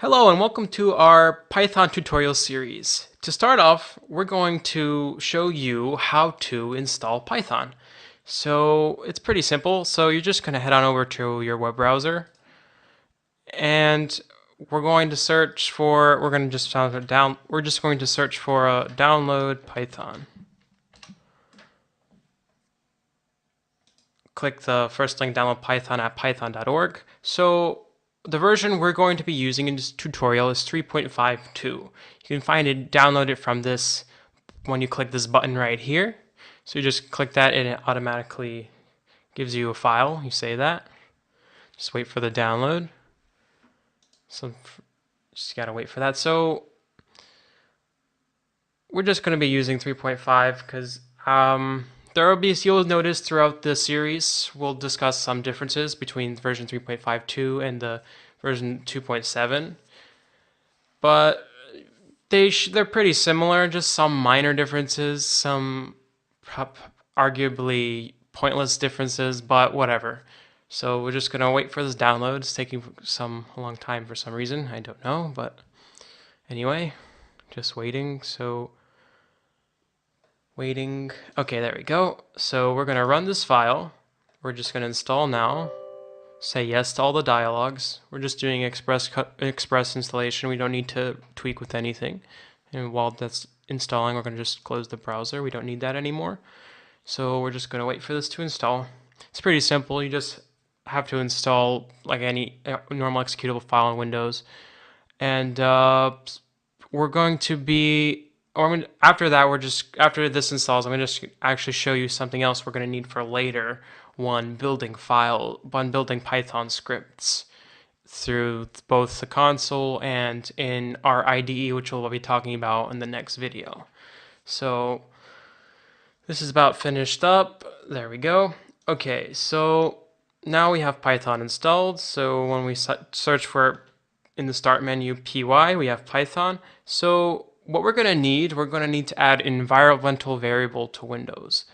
Hello and welcome to our Python tutorial series. To start off, we're going to show you how to install Python. So it's pretty simple. So you're just going to head on over to your web browser and we're going to search for, we're just going to search for download Python. Click the first link, download Python at python.org. So the version we're going to be using in this tutorial is 3.52. You can find it, download it from this when you click this button right here. So you just click that and it automatically gives you a file. You save that. Just wait for the download. So just gotta wait for that. So we're just gonna be using 3.5 because there will be, you'll notice throughout the series, we'll discuss some differences between version 3.52 and the version 2.7. But they're pretty similar, just some minor differences, some arguably pointless differences, but whatever. So we're just gonna wait for this download. It's taking a long time for some reason. I don't know, but anyway, just waiting. So waiting. Okay, there we go. So we're gonna run this file. We're just gonna install now. Say yes to all the dialogues. We're just doing express installation. We don't need to tweak with anything. And while that's installing, we're gonna just close the browser. We don't need that anymore. So we're just gonna wait for this to install. It's pretty simple. You just have to install like any normal executable file in Windows. And we're going to be, after that, after this installs, I'm going to just actually show you something else we're going to need for later when building Python scripts through both the console and in our IDE, which we'll be talking about in the next video. So this is about finished up. There we go. Okay, so now we have Python installed. So when we search for in the start menu py, we have Python. So what we're going to need to add an environmental variable to Windows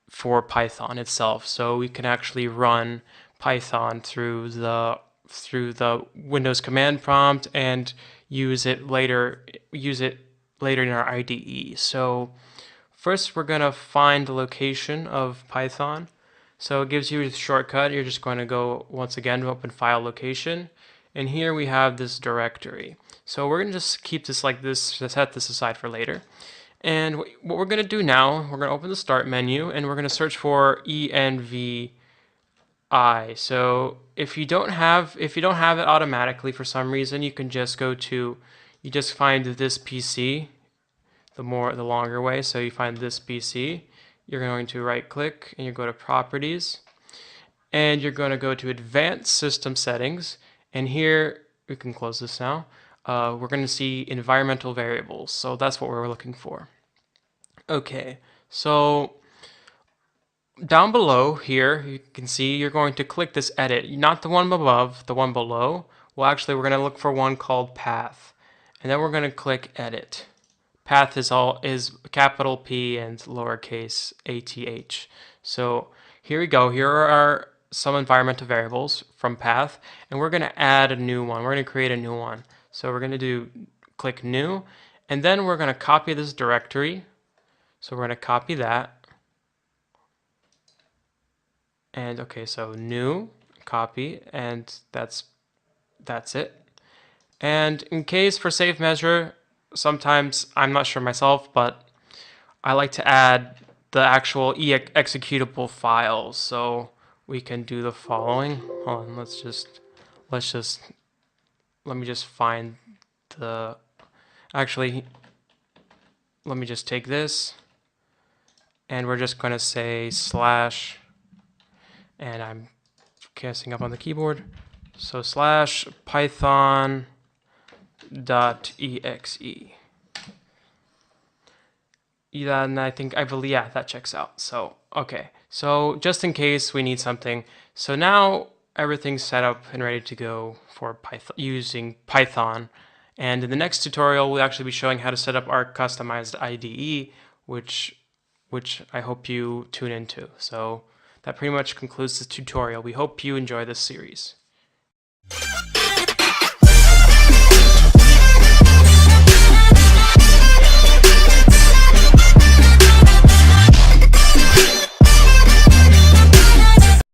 for Python itself. So we can actually run Python through the Windows command prompt and use it later in our IDE. So first we're going to find the location of Python. So it gives you a shortcut. You're just going to go once again to open file location. And here we have this directory. So we're going to just keep this like this, set this aside for later. And what we're going to do now, we're going to open the start menu and we're going to search for envi. So if you don't have it automatically for some reason, you can just you just find this PC, the longer way. So you find this PC, you're going to right click and you go to properties and you're going to go to advanced system settings. And here, we can close this now. We're going to see environmental variables. So that's what we're looking for. Okay, so down below here, you can see you're going to click this edit. Not the one above, the one below. Well, actually, we're going to look for one called path. And then we're going to click edit. Path is capital P and lowercase ATH. So here we go. Here are some environmental variables from path, and we're going to add a new one. We're going to create a new one. So we're going to click new, and then we're going to copy this directory. So we're going to copy that. And okay, so new, copy, and that's it. And in case for safe measure, sometimes I'm not sure myself, but I like to add the actual executable files. So we can do the following. Hold on, let me just find the, actually, let me just take this and we're just going to say slash, and I'm casting up on the keyboard. So slash python.exe. Yeah, and I believe, yeah, that checks out. So, okay. So just in case we need something. So now everything's set up and ready to go for Python, using Python. And in the next tutorial, we'll actually be showing how to set up our customized IDE, which I hope you tune into. So that pretty much concludes the tutorial. We hope you enjoy this series.